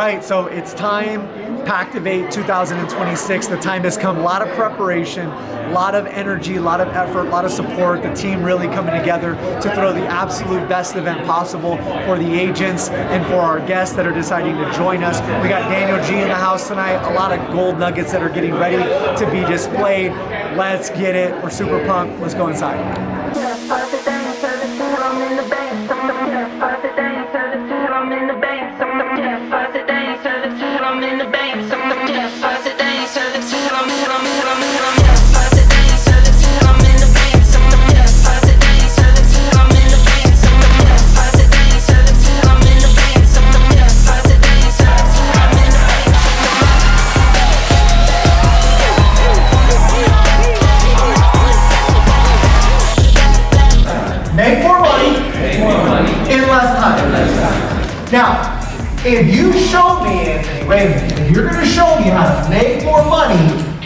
right, so it's time, PAKtivate 2026. The time has come. A lot of preparation, a lot of energy, a lot of effort, a lot of support. The team really coming together to throw the absolute best event possible for the agents and for our guests that are deciding to join us. We got Daniel G in the house tonight. A lot of gold nuggets that are getting ready to be displayed. Let's get it. We're super pumped. Let's go inside. Make more money in less time. Now, if you show me, Anthony, wait a minute, if you're going to show me how to make more money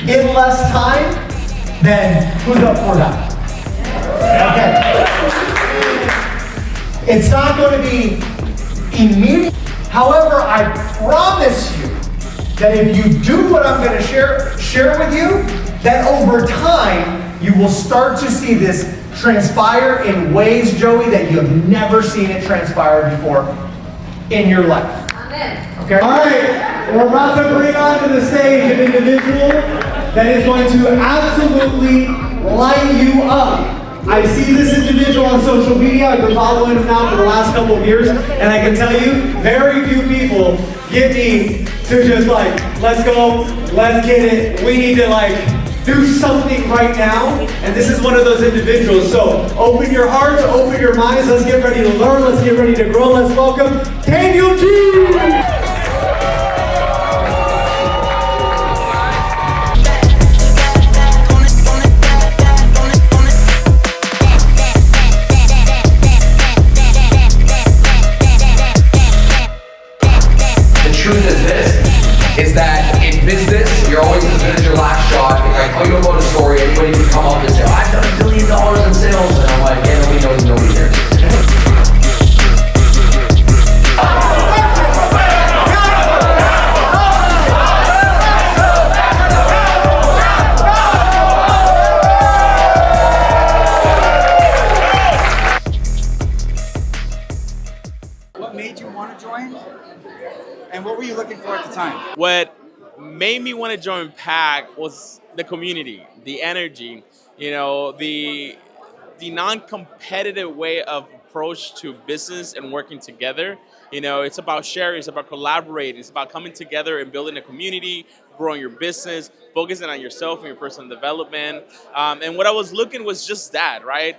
in less time, then who's up for that? Okay. It's not going to be immediate. However, I promise you that if you do what I'm going to share with you, that over time, you will start to see this transpire in ways, Joey, that you have never seen it transpire before in your life. Amen. Okay? All right, we're about to bring onto the stage an individual that is going to absolutely light you up. I see this individual on social media. I've been following him now for the last couple of years, and I can tell you, very few people get me to just like, let's go, let's get it. We need to do something right now, and this is one of those individuals. So open your hearts, open your minds, let's get ready to learn, let's get ready to grow. Let's welcome Daniel G. The truth is this, is that in business, you're always as good as your last shot. If I tell you about a story, anybody can come up and say, I've done $1 billion in sales, and I'm like, yeah, nobody knows, nobody cares. What made you want to join? And what were you looking for at the time? What made me want to join PAK was the community, the energy, the non-competitive way of approach to business and working together. It's about sharing, it's about collaborating, it's about coming together and building a community, growing your business, focusing on yourself and your personal development. And what I was looking was just that, right?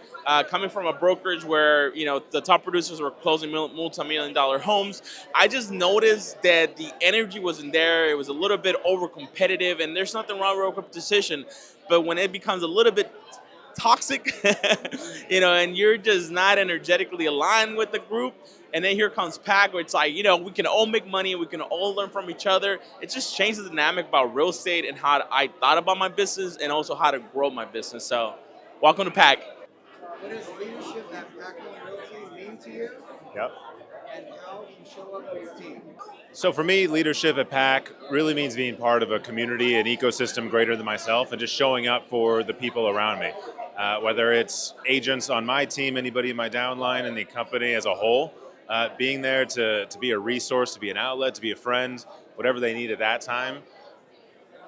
Coming from a brokerage where, the top producers were closing multi-million-dollar homes, I just noticed that the energy wasn't there. It was a little bit over-competitive, and there's nothing wrong with competition. But when it becomes a little bit toxic, and you're just not energetically aligned with the group, and then here comes PAK, where it's like, we can all make money, we can all learn from each other. It just changes the dynamic about real estate and how I thought about my business and also how to grow my business. So, welcome to PAK. What does leadership at PAK Realty mean to you? Yep. And how do you show up for your team? So for me, leadership at PAK really means being part of a community, an ecosystem greater than myself, and just showing up for the people around me. Whether it's agents on my team, anybody in my downline, and the company as a whole, being there to be a resource, to be an outlet, to be a friend, whatever they need at that time.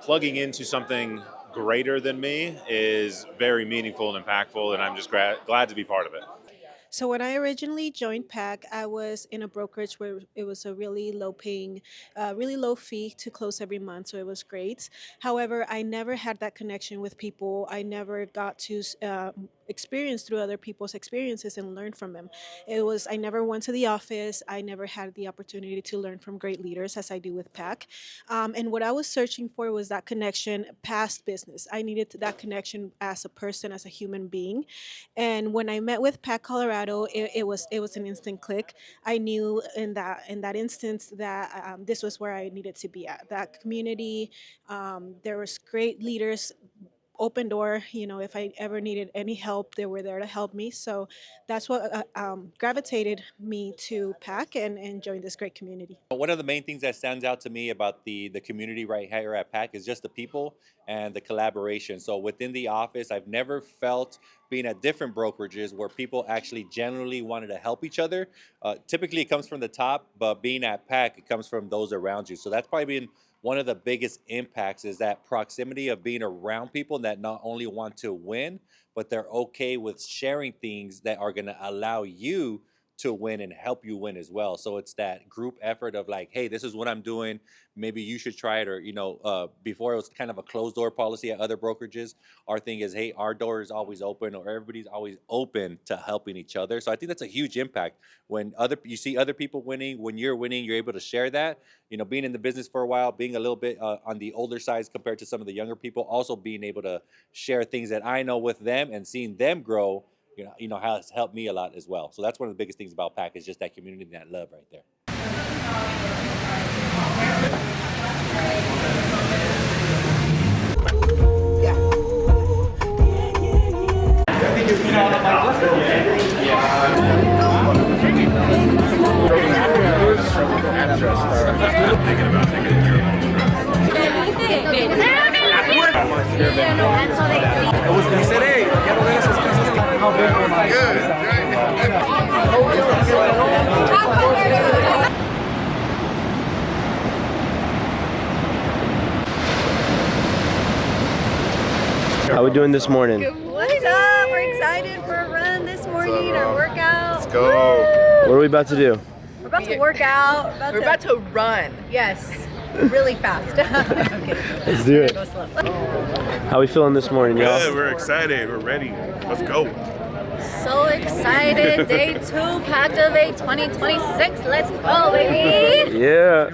Plugging into something greater than me is very meaningful and impactful, and I'm just glad to be part of it. So when I originally joined PAK, I was in a brokerage where it was a really really low fee to close every month, so it was great. However, I never had that connection with people. I never got to experience through other people's experiences and learn from them. I never went to the office. I never had the opportunity to learn from great leaders as I do with PAK. And what I was searching for was that connection past business. I needed that connection as a person, as a human being. And when I met with PAK Colorado, it was an instant click. I knew in that instance that this was where I needed to be at. That community, there was great leaders open door. If I ever needed any help, they were there to help me. So that's what gravitated me to PAC and join this great community. One of the main things that stands out to me about the community right here at PAC is just the people and the collaboration. So within the office, I've never felt, being at different brokerages, where people actually genuinely wanted to help each other. Typically it comes from the top, but being at PAC, it comes from those around you. So that's probably been one of the biggest impacts, is that proximity of being around people that not only want to win, but they're okay with sharing things that are going to allow you to win and help you win as well. So it's that group effort of like, hey, this is what I'm doing. Maybe you should try it. Or, before it was kind of a closed door policy at other brokerages. Our thing is, hey, our door is always open, or everybody's always open to helping each other. So I think that's a huge impact. When you see other people winning, when you're winning, you're able to share that. Being in the business for a while, being a little bit on the older side compared to some of the younger people, also being able to share things that I know with them and seeing them grow, has helped me a lot as well. So that's one of the biggest things about PAC, is just that community and that love right there. How we doing this morning? What's up? We're excited for a run this morning, our workout. Let's go. What are we about to do? We're about to work out. We're about to run. Yes, really fast. Okay. Let's do it. How we feeling this morning, y'all? Good, we're excited. We're ready. Let's go. So excited. Day 2, PAKtivate 2026. Let's go, baby. Yeah.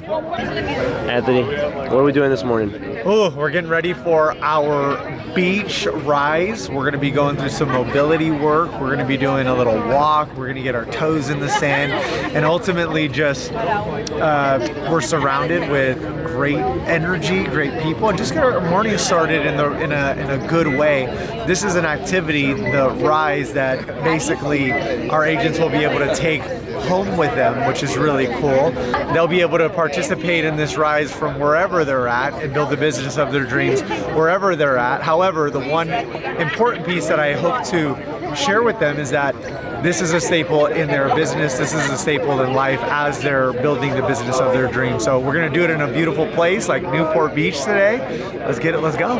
Anthony, what are we doing this morning? Oh, we're getting ready for our beach rise. We're going to be going through some mobility work. We're going to be doing a little walk. We're going to get our toes in the sand, and ultimately just we're surrounded with great energy, great people, and just get our morning started in a good way. This is an activity, the rise, that basically our agents will be able to take home with them, which is really cool. They'll be able to participate in this rise from wherever they're at and build the business of their dreams wherever they're at. However, the one important piece that I hope to share with them is that this is a staple in their business. This is a staple in life as they're building the business of their dreams. So we're gonna do it in a beautiful place like Newport Beach today. Let's get it, let's go.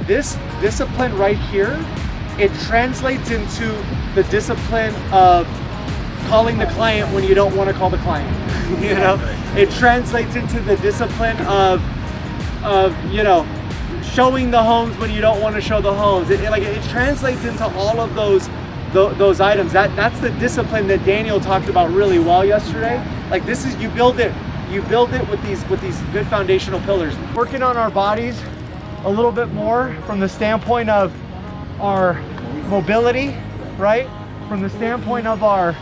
This discipline right here, it translates into the discipline of calling the client when you don't want to call the client. It translates into the discipline of showing the homes when you don't want to show the homes. It translates into all of those items. That's the discipline that Daniel talked about really well yesterday. Like, this is, you build it with these good foundational pillars. Working on our bodies a little bit more from the standpoint of our mobility, right? From the standpoint of our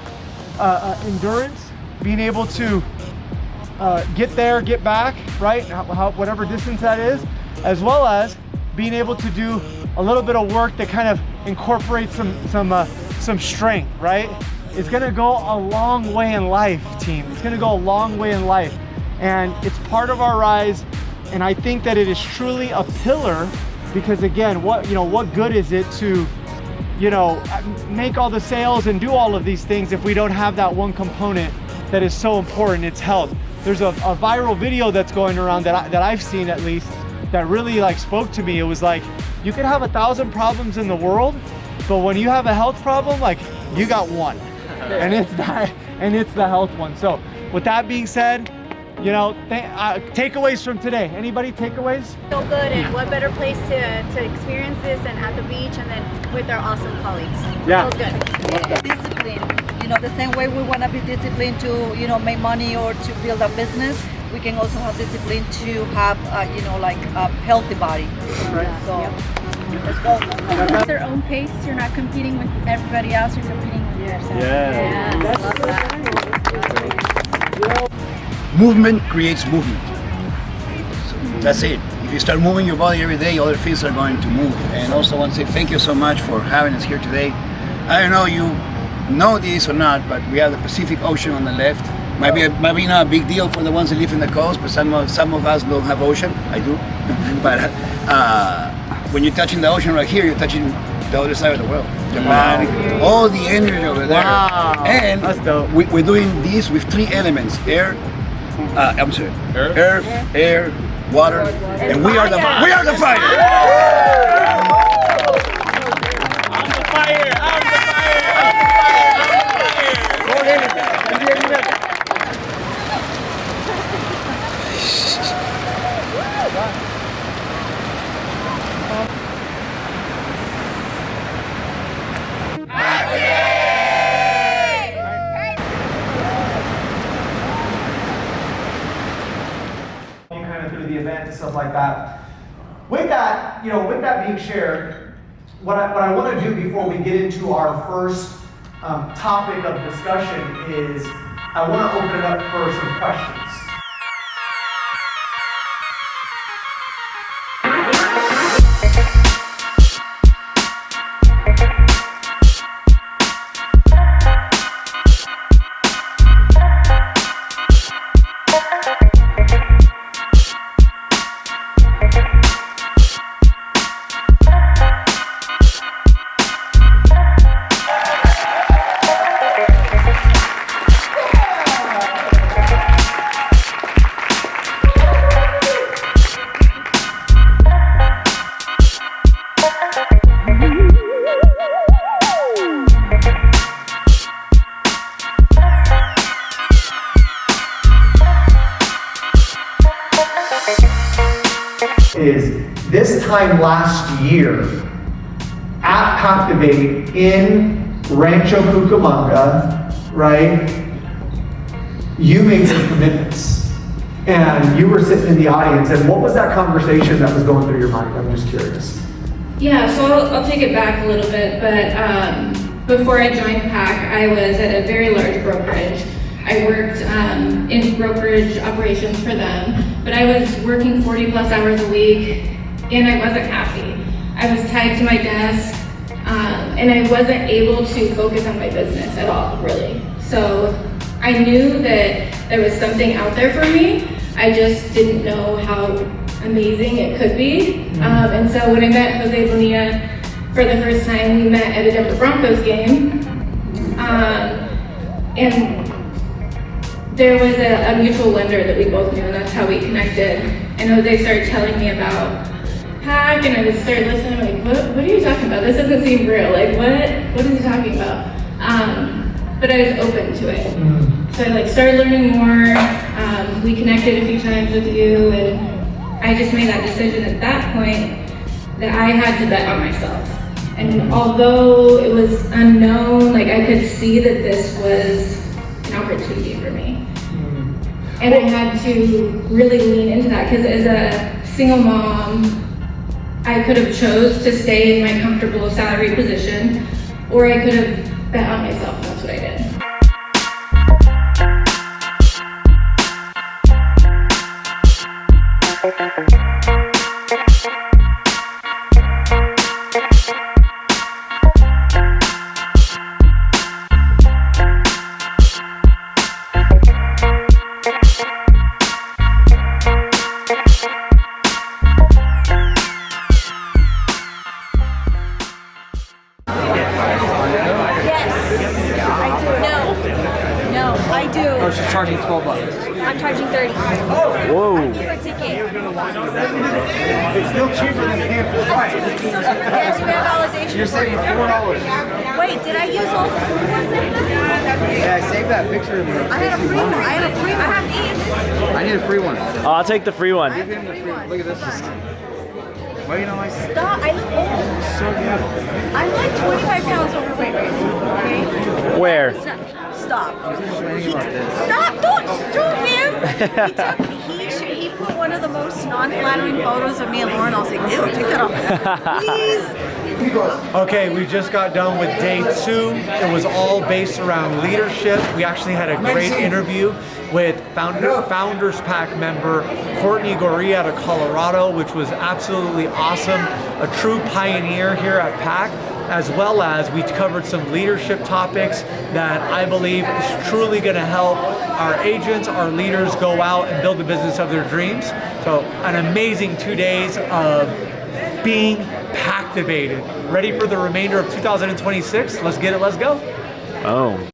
endurance, being able to get there, get back, right? Whatever distance that is, as well as being able to do a little bit of work that kind of incorporates some strength, right? It's gonna go a long way in life, team. It's gonna go a long way in life, and it's part of our rise. And I think that it is truly a pillar, because again, what good is it to, make all the sales and do all of these things if we don't have that one component that is so important? It's health. There's a viral video that's going around that I've seen, at least, that really spoke to me. It was like, you could have 1,000 problems in the world, but when you have a health problem, you got one, and it's the health one. So with that being said, You know, takeaways from today. Anybody takeaways? So good, and what better place to experience this than at the beach and then with our awesome colleagues. Yeah. Feels good. Discipline. You know, the same way we want to be disciplined to, you know, make money or to build a business, we can also have discipline to have, you know, like a healthy body. Right. So, let's go. At their own pace, you're not competing with everybody else, you're competing with yourself. Yeah. Love that. Movement creates movement. So that's it. If you start moving your body every day, other things are going to move. And also I want to say thank you so much for having us here today. I don't know you know this or not, but we have the Pacific Ocean on the left. Might be not a big deal for the ones that live in the coast, but some of us don't have ocean. I do. But when you're touching the ocean right here, you're touching the other side of the world. Japan, all the energy over there. Wow. And that's dope. We're doing this with 3 elements: earth, air, water, and we are the fire. I'm the fire. Kind of through the event and stuff like that. With that, with that being shared, what I want to do before we get into our first topic of discussion is I want to open it up for some questions. Is this time last year at PAKtivate in Rancho Cucamonga, right? You made some commitments and you were sitting in the audience, and what was that conversation that was going through your mind? I'm just curious. Yeah, so I'll take it back a little bit, but before I joined PAK, I was at a very large brokerage. I worked in brokerage operations for them, but I was working 40 plus hours a week and I wasn't happy. I was tied to my desk and I wasn't able to focus on my business at all, really. So I knew that there was something out there for me. I just didn't know how amazing it could be. And so when I met Jose Bonilla for the first time, we met at a Denver Broncos game. And there was a mutual lender that we both knew, and that's how we connected. And Jose started telling me about PAK, and I would start listening, like, what are you talking about? This doesn't seem real. Like, what is he talking about? But I was open to it. So I started learning more. We connected a few times with you, and I just made that decision at that point that I had to bet on myself. And although it was unknown, I could see that this was an opportunity for me. And I had to really lean into that, because as a single mom, I could have chose to stay in my comfortable salary position, or I could have bet on myself, and that's what I did. She's charging $12. I'm charging 30. Whoa. Per ticket. It's still cheaper than paying full price. Yes, we have validation. You're saving $4. Wait, did I use all the food ones? Yeah, I saved that picture of me. I had a free one. I had a free one. I have these. I need a free one. Oh, I'll take the free one. Give him the free one. Look at this. Well, you know, I Stop. I look old. so good. I'm like 25 pounds overweight right now. Okay? Where? Stop. Complaining about this. Stop! Don't him! He put one of the most non-flattering photos of me and Lauren. I was like, ew, take that off. Please. Okay, we just got done with day 2. It was all based around leadership. We actually had a great interview with Founders Pack member Courtney Goree out of Colorado, which was absolutely awesome. A true pioneer here at PAK, as well as we covered some leadership topics that I believe is truly going to help our agents, our leaders go out and build the business of their dreams. So an amazing 2 days of being PAKtivated. Ready for the remainder of 2026? Let's get it, let's go. Oh.